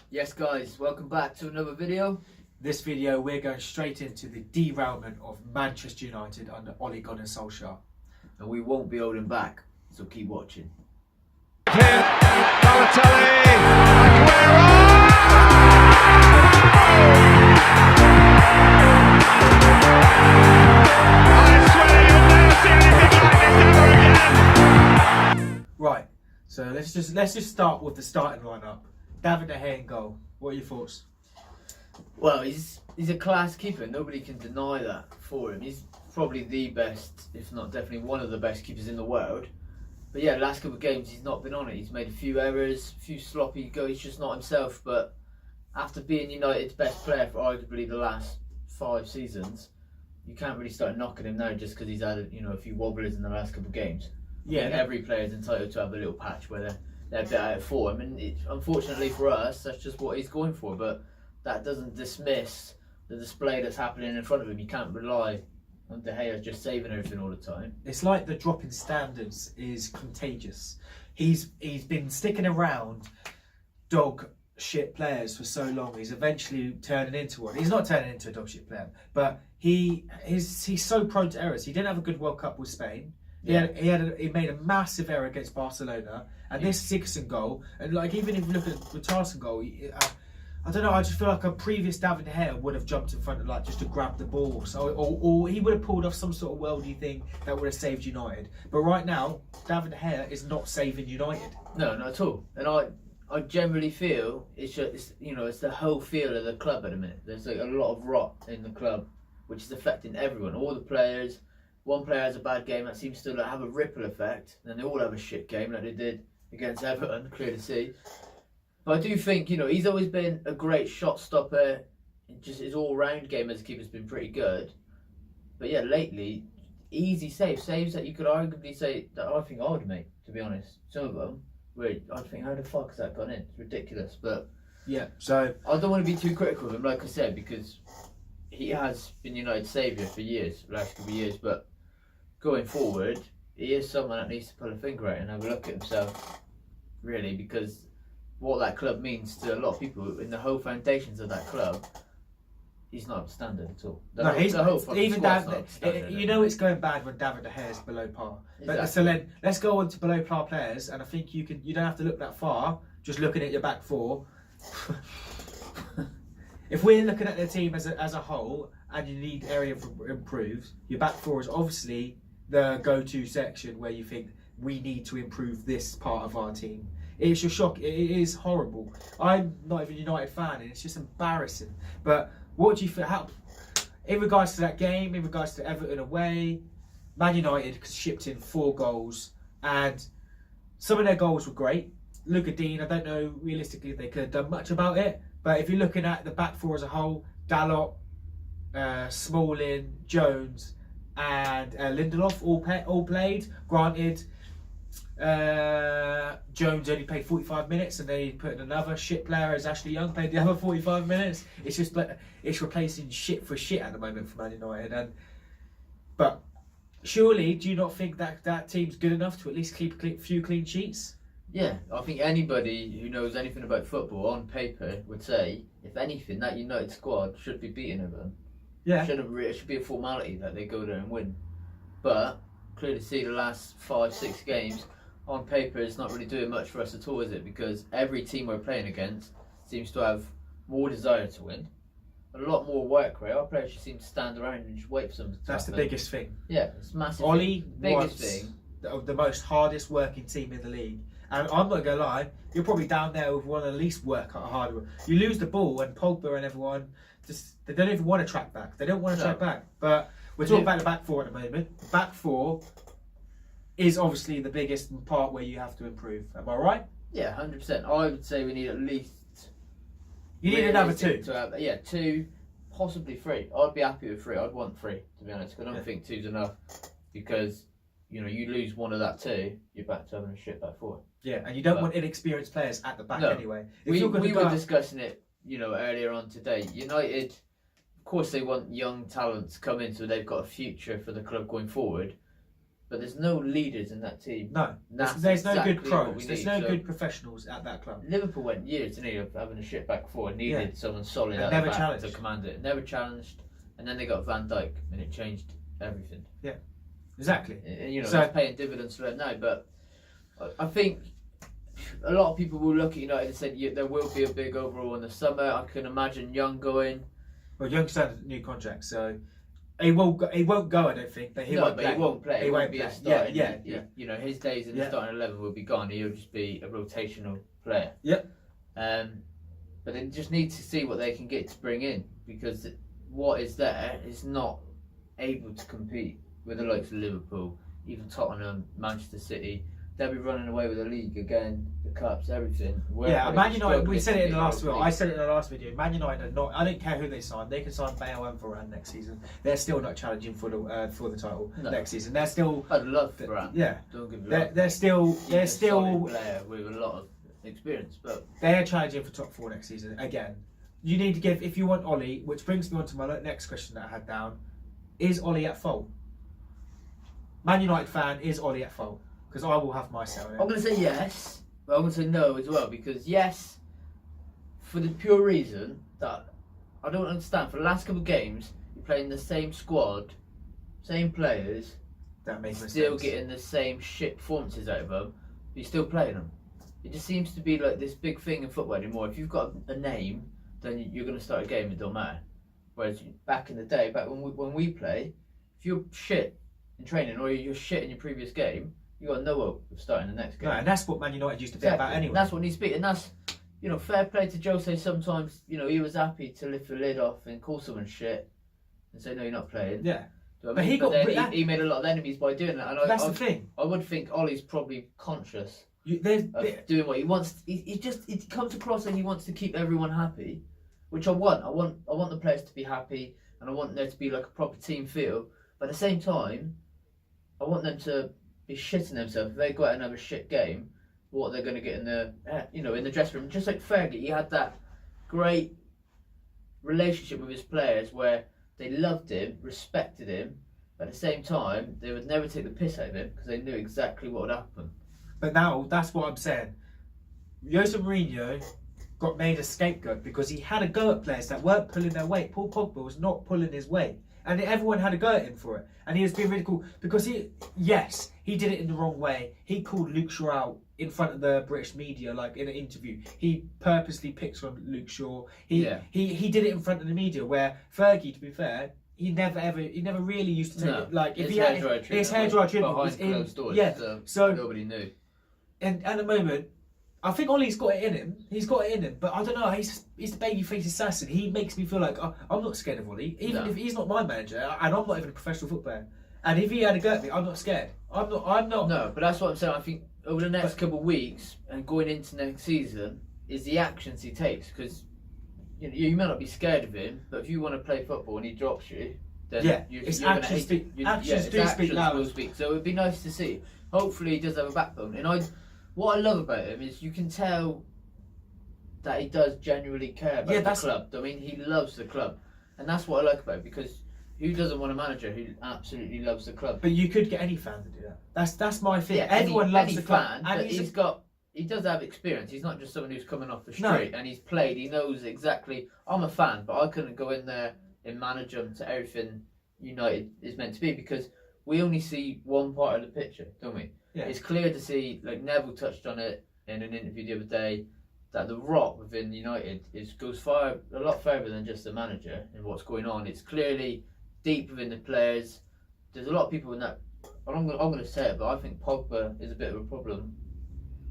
Yes guys, welcome back to another video. This video we're going straight into the derailment of Manchester United under Ole Gunnar Solskjaer. And we won't be holding back, so keep watching. Right, so let's just start with the starting lineup. David De Gea in goal. What are your thoughts? Well, he's a class keeper. Nobody can deny that for him. He's probably the best, if not definitely one of the best keepers in the world. But yeah, last couple of games he's not been on it. He's made a few errors, a few sloppy goals. He's just not himself. But after being United's best player for arguably the last 5 seasons, you can't really start knocking him now just because he's had a few wobblers in the last couple of games. Yeah, I think every player is entitled to have a little patch where they're a bit out of form, and unfortunately for us, that's just what he's going for. But that doesn't dismiss the display that's happening in front of him. You can't rely on De Gea just saving everything all the time. It's like the drop in standards is contagious. He's been sticking around dog shit players for so long. He's eventually turning into one. He's not turning into a dog shit player, but he's so prone to errors. He didn't have a good World Cup with Spain. He made a massive error against Barcelona, and this Sigurdsson goal, and like even if you look at the Richarlison goal, I don't know. I just feel like a previous David De Gea would have jumped in front of just to grab the ball, or he would have pulled off some sort of worldy thing that would have saved United. But right now, David De Gea is not saving United. No, not at all. And I generally feel it's the whole feel of the club at the minute. There's like a lot of rot in the club, which is affecting everyone, all the players. One player has a bad game, that seems to have a ripple effect, and they all have a shit game like they did against Everton, clear to see. But I do think, he's always been a great shot stopper. Just his all-round game as a keeper has been pretty good. But yeah, lately, easy saves that you could arguably say that I think I would make, to be honest. Some of them, where I'd think, how the fuck has that gone in? It's ridiculous. But yeah, so I don't want to be too critical of him, like I said, because he has been United's saviour for years, last couple of years. But going forward, he is someone that needs to pull a finger out and have a look at himself, really, because what that club means to a lot of people in the whole foundations of that club, he's not standard at all. It's going bad when David De Gea is below par. Exactly. So then let's go on to below par players, and I think you don't have to look that far. Just looking at your back four. If we're looking at the team as a whole, and you need area for improves, your back four is obviously the go-to section where you think we need to improve this part of our team. It's a shock. It is horrible. I'm not even a United fan, and it's just embarrassing. But what do you feel? In regards to that game, in regards to Everton away, Man United shipped in 4 goals, and some of their goals were great. Luka Dean, I don't know realistically if they could have done much about it, but if you're looking at the back four as a whole, Dalot, Smalling, Jones, and Lindelof all played. Granted, Jones only played 45 minutes, and they put in another shit player as Ashley Young played the other 45 minutes. It's just it's replacing shit for shit at the moment for Man United. But surely, do you not think that team's good enough to at least keep a few clean sheets? Yeah, I think anybody who knows anything about football on paper would say, if anything, that United squad should be beating Everton. Yeah. It should be a formality that they go there and win. But clearly see the last 5-6 games, on paper it's not really doing much for us at all, is it? Because every team we're playing against seems to have more desire to win, a lot more work rate. Our players just seem to stand around and just wait for something to That's happen. the biggest thing. Yeah, it's massive. Ole biggest wants thing. the most hardest working team in the league. And I'm not going to lie, you're probably down there with one of the least harder. You lose the ball and Pogba and everyone, they don't even want to track back. They don't want to track back. But we're talking about the back four at the moment. The back four is obviously the biggest part where you have to improve. Am I right? Yeah, 100%. I would say we need at least... You need another 2. To have, 2, possibly 3. I'd be happy with 3. I'd want 3, to be honest. I don't think 2's enough, because you lose one of that 2, you're back to having a shit back 4. Yeah, and you don't want inexperienced players at the back anyway. We were discussing it, earlier on today. United, of course, they want young talent to come in so they've got a future for the club going forward. but there's no leaders in that team. No, That's there's no exactly good what pros. we There's need. no So good professionals at that club. Liverpool went years, didn't they, of having a shit back four and needed someone solid And at never the back challenged. to command it. Never challenged, and then they got Van Dijk, and it changed everything. Exactly. You know, So- it's paying dividends right now. But I think a lot of people will look at United and say there will be a big overhaul in the summer. I can imagine Young going. Well, Young signed a new contract, so he won't go. I don't think, but he won't play. He won't play. He He won't won't be play. a starter. Yeah. You know, his days in the starting 11 will be gone. He'll just be a rotational player. Yep. But they just need to see what they can get to bring in, because what is there is not able to compete with the likes of Liverpool, even Tottenham, Manchester City. They'll be running away with the league again, the cups, everything. Man United. We said it in the last video. video. I said it in the last video. Man United are not. I don't care who they sign. They can sign Bale and Varane next season. They're still not challenging for the title next season. They're still. I'd love Varane. Yeah. Don't get me wrong. They're still. They're He's a solid still. player with a lot of experience, but They're challenging for top 4 next season again. You need to give, if you want Ollie, which brings me on to my next question that I had down: is Ollie at fault? Man United fan, is Ollie at fault? Because I will have my say on it. I'm going to say yes, but I'm going to say no as well, because yes, for the pure reason that I don't understand. For the last couple of games, you're playing the same squad, same players, That makes still sense. getting the same shit performances out of them, but you're still playing them. It just seems to be like this big thing in football anymore. If you've got a name, then you're going to start a game, it don't matter. Whereas back in the day, back when we play, if you're shit in training or you're shit in your previous game, you got no hope of starting the next game. No, and that's what Man United used to be about anyway. And that's what needs to be, and that's, you know, fair play to Jose. Sometimes, you know, he was happy to lift the lid off and call someone shit and say, no, you're not playing. Yeah. Do you know what I But mean? he got- then he made a lot of enemies by doing that. And That's I the thing. I would think Ollie's probably conscious There's, of doing what he wants. It comes across like he wants to keep everyone happy, which I want. I want the players to be happy, and I want there to be like a proper team feel. But at the same time, I want them to be shitting themselves. If they go out and have a shit game, what they're going to get in the in the dressing room. Just like Fergie, he had that great relationship with his players where they loved him, respected him, but at the same time they would never take the piss out of him because they knew exactly what would happen. But now, that's what I'm saying. Jose Mourinho got made a scapegoat because he had a go at players that weren't pulling their weight. Paul Pogba was not pulling his weight. And everyone had a go at him for it. And he was being ridiculed because he did it in the wrong way. He called Luke Shaw out in front of the British media, like in an interview. He purposely picked on Luke Shaw. He did it in front of the media, where Fergie, to be fair, he never really used to take it. Like if his he had his hair dry treatment was behind in, closed doors, yeah. So nobody knew. and at the moment, I think Ollie's got it in him. He's got it in him, but I don't know. He's the babyface assassin. He makes me feel like I'm not scared of Ollie, even if he's not my manager, and I'm not even a professional footballer. And if he had a go at me, I'm not scared. I'm not. No, but that's what I'm saying. I think over the next couple of weeks and going into next season is the actions he takes, because you may not be scared of him, but if you want to play football and he drops you, then it's you're actions speak. Actions do speak will loud. speak. So it would be nice to see. Hopefully he does have a backbone, and what I love about him is you can tell that he does genuinely care about the club. I mean, he loves the club, and that's what I like about it, because who doesn't want a manager who absolutely loves the club? But you could get any fan to do that. That's my thing. Yeah, Everyone loves any the club, fan, and but he does have experience. He's not just someone who's coming off the street and he's played. He knows exactly. I'm a fan, but I couldn't go in there and manage them to everything United is meant to be, because we only see one part of the picture, don't we? Yeah. It's clear to see, like Neville touched on it in an interview the other day, that the rot within United goes a lot further than just the manager and what's going on. It's clearly deep within the players. There's a lot of people in that. I'm going to say it, but I think Pogba is a bit of a problem.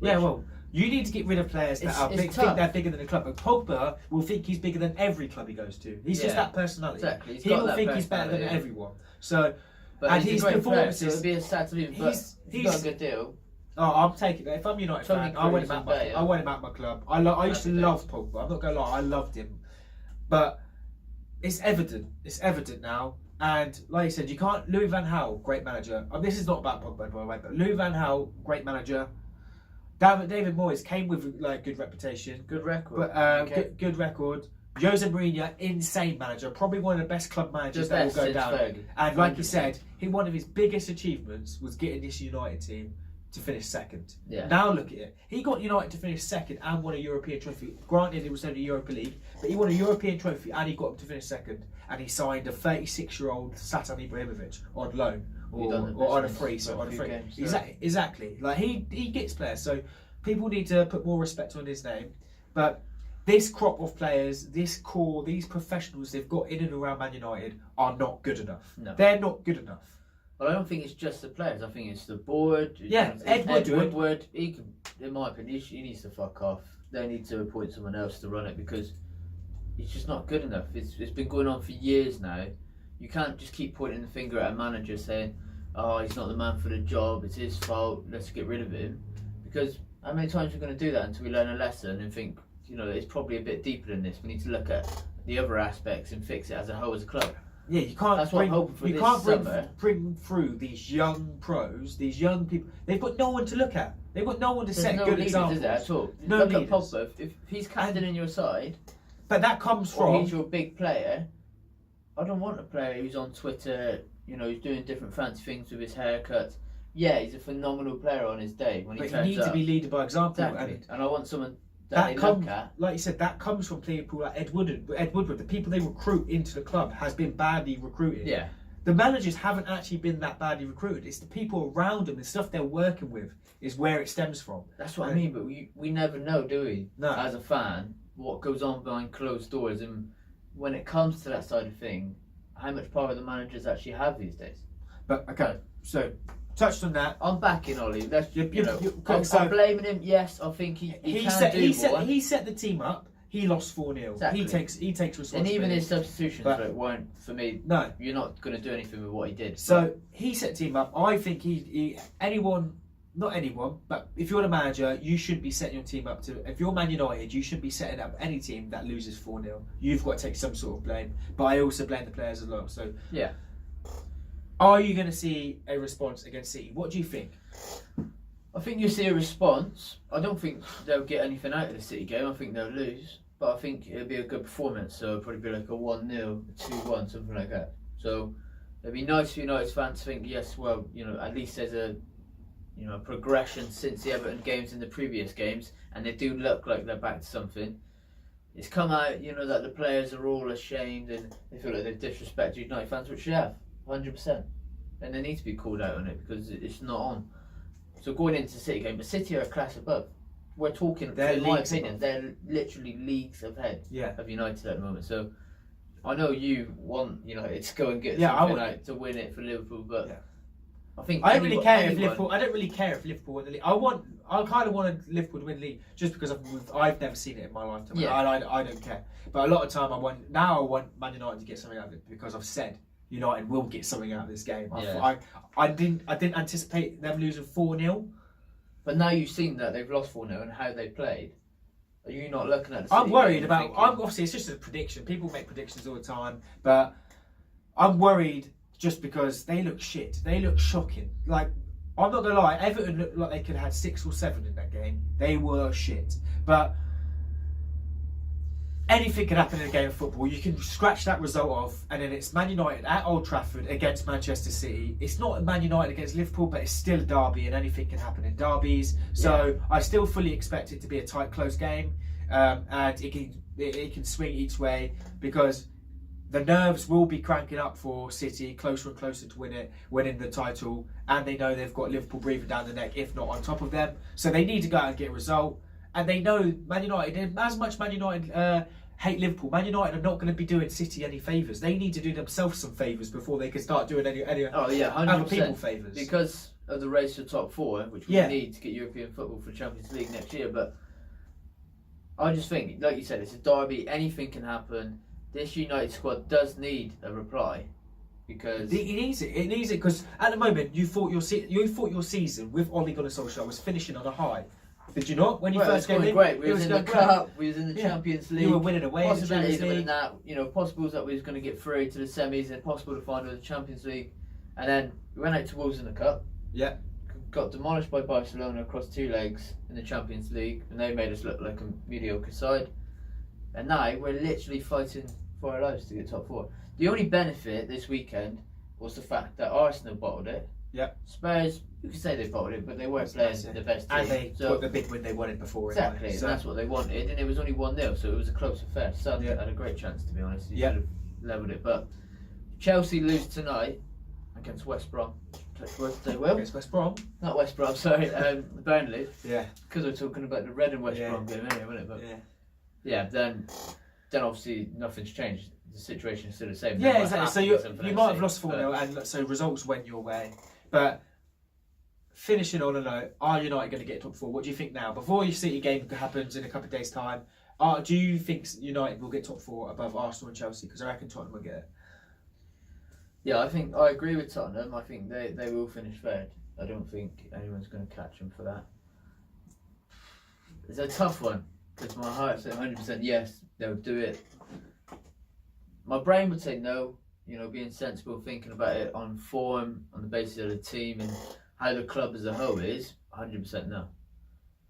Yeah, well, you need to get rid of players that think they're bigger than the club. But Pogba will think he's bigger than every club he goes to. He's just that personality. Exactly. He will think he's better than everyone. So, but and he's his a great player, performances. so it'd be a sad to leave him. But he's got a good deal. Oh, I'm taking it. If I'm a United fan, I want him at my club. I used to love Pogba. I'm not going to lie, I loved him. But it's evident. It's evident now. And like you said, you can't. Louis van Gaal, great manager. This is not about Pogba, by the way, but Louis van Gaal, great manager. David Moyes came with like good reputation, good record, but good record. Jose Mourinho, insane manager, probably one of the best club managers The that will best go since down. Fergie. And like you 100%. said, one of his biggest achievements was getting this United team to finish second. Yeah. Now look at it. He got United to finish second and won a European trophy. Granted, it was only Europa League, but he won a European trophy and he got them to finish second. And he signed a 36-year-old Zlatan Ibrahimovic on loan or on a free. So on a free. Games, Exactly. Like he gets players. So people need to put more respect on his name. But this crop of players, this core, these professionals they've got in and around Man United are not good enough. No. They're not good enough. But I don't think it's just the players. I think it's the board. Yeah, Ed Woodward. He can, in my opinion, he needs to fuck off. They need to appoint someone else to run it because it's just not good enough. It's been going on for years now. You can't just keep pointing the finger at a manager saying, "Oh, he's not the man for the job. It's his fault. Let's get rid of him." Because how many times are we going to do that until we learn a lesson and think, it's probably a bit deeper than this. We need to look at the other aspects and fix it as a whole as a club. Yeah, you can't. That's what I'm hoping for. You this can't summer. bring through these young pros, these young people. They've got no one to look at. They've got no one to set no good leaders, examples. Is there at all? No look leaders. at Pogba. If he's captain in your side, but that comes or from. he's your big player. I don't want a player who's on Twitter. Who's doing different fancy things with his haircuts. Yeah, he's a phenomenal player on his day when he turns up. But you need to be leaded by example. Exactly. And I want someone that they look at. Like you said, that comes from people like Ed Woodward. The people they recruit into the club has been badly recruited. Yeah. The managers haven't actually been that badly recruited. It's the people around them, the stuff they're working with, is where it stems from. That's what I mean, but we never know, do we? No. As a fan, what goes on behind closed doors, and when it comes to that side of thing, how much power the managers actually have these days. But okay, so touched on that. I'm backing Ollie. Let's so- I'm blaming him. Yes, I think he he set the team up. He lost 4-0. Exactly. He takes responsibility. And even his substitutions weren't for me. No, you're not going to do anything with what he did. So he set the team up. I think not anyone, but if you're the manager, you should be setting your team up to. If you're Man United, you should be setting up any team that loses 4-0. You've got to take some sort of blame, but I also blame the players as well. So yeah. Are you going to see a response against City? What do you think? I think you'll see a response. I don't think they'll get anything out of the City game. I think they'll lose. But I think it'll be a good performance. So it'll probably be like a 1-0, a 2-1, something like that. So it'll be nice for United fans to think, yes, well, at least there's a progression since the Everton games and the previous games. And they do look like they're back to something. It's come out, that the players are all ashamed and they feel like they've disrespected United fans, which they have. 100%, and they need to be called out on it because it's not on. So going into the City game, but City are a class above. We're talking, in my opinion, they're literally leagues ahead of United at the moment. So I know you want United to go and get something out to win it for Liverpool, but I think I don't really care if Liverpool. I don't really care if Liverpool win the league. I kind of wanted Liverpool to win the league just because I've never seen it in my lifetime. Yeah. I don't care. But a lot of time I want Man United to get something out of it because I've said United will get something out of this game. I didn't anticipate them losing 4-0. But now you've seen that they've lost 4-0 and how they played. Are you not looking at the City I'm worried about. thinking, Obviously, it's just a prediction. People make predictions all the time, but I'm worried just because they look shit. They look shocking. Like, I'm not gonna lie, Everton looked like they could have had 6 or 7 in that game. They were shit, but anything can happen in a game of football. You can scratch that result off, and then it's Man United at Old Trafford against Manchester City. It's not Man United against Liverpool, but it's still a derby, and anything can happen in derbies. So I still fully expect it to be a tight, close game, and it can swing each way because the nerves will be cranking up for City, closer and closer to winning the title, and they know they've got Liverpool breathing down the neck, if not on top of them. So they need to go out and get a result. And they know Man United, as much Man United hate Liverpool, Man United are not going to be doing City any favours. They need to do themselves some favours before they can start doing any 100%. other people favours. Because of the race to top 4, which we need to get European football for Champions League next year. But I just think, like you said, it's a derby. Anything can happen. This United squad does need a reply. Because it needs it. It needs it because at the moment you thought your season with Ole Gunnar Solskjaer was finishing on a high. Did you not? When you first came in, great. We was in the cup. We was in the Champions League. You were winning away in the Champions League. Winning that, possibles that we was going to get through to the semis and possible to find with the Champions League, and then we went out to Wolves in the cup. Yeah. Got demolished by Barcelona across 2 legs in the Champions League, and they made us look like a mediocre side. And now we're literally fighting for our lives to get top 4. The only benefit this weekend was the fact that Arsenal bottled it. Yep. Spurs, you could say they bottled it, but they weren't playing the best team. And they got the big win they wanted before. Exactly, Anyway, and that's what they wanted, and it was only 1-0, so it was a close affair. Son had a great chance, to be honest. He should have levelled it. But Chelsea lose tonight against West Brom. They will. Against West Brom? Not West Brom, sorry, Burnley. Yeah. Because we're talking about the Red and West Brom game anyway, wasn't it? But yeah, then obviously nothing's changed. The situation is still the same. Yeah, exactly. So you might have lost 4-0, and so results went your way. But finishing on a note, are United going to get top 4? What do you think now? Before your City game happens in a couple of days' time, do you think United will get top 4 above Arsenal and Chelsea? Because I reckon Tottenham will get it. Yeah, I agree with Tottenham. I think they will finish third. I don't think anyone's going to catch them for that. It's a tough one because my heart said 100% yes, they'll do it. My brain would say no, being sensible, thinking about it on form, on the basis of the team and how the club as a whole is, 100% no.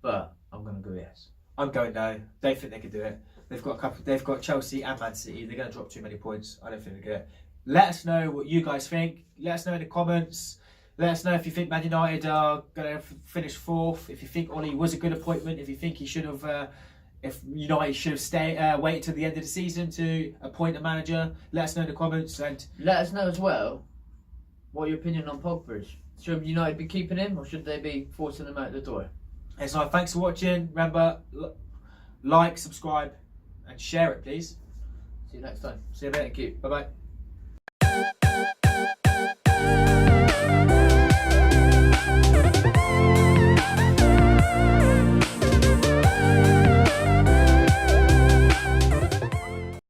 But I'm going to go yes. I'm going no. They think they can do it. They've got Chelsea and Man City. They're going to drop too many points. I don't think they get it. Let us know what you guys think. Let us know in the comments. Let us know if you think Man United are going to finish 4th. If you think Ollie was a good appointment. If you think he should have... if United should have waited till the end of the season to appoint a manager, let us know in the comments. And let us know as well what your opinion on Pogba is. Should United be keeping him or should they be forcing him out the door? And so thanks for watching. Remember, like, subscribe and share it, please. See you next time. See you later. Thank you. Bye-bye.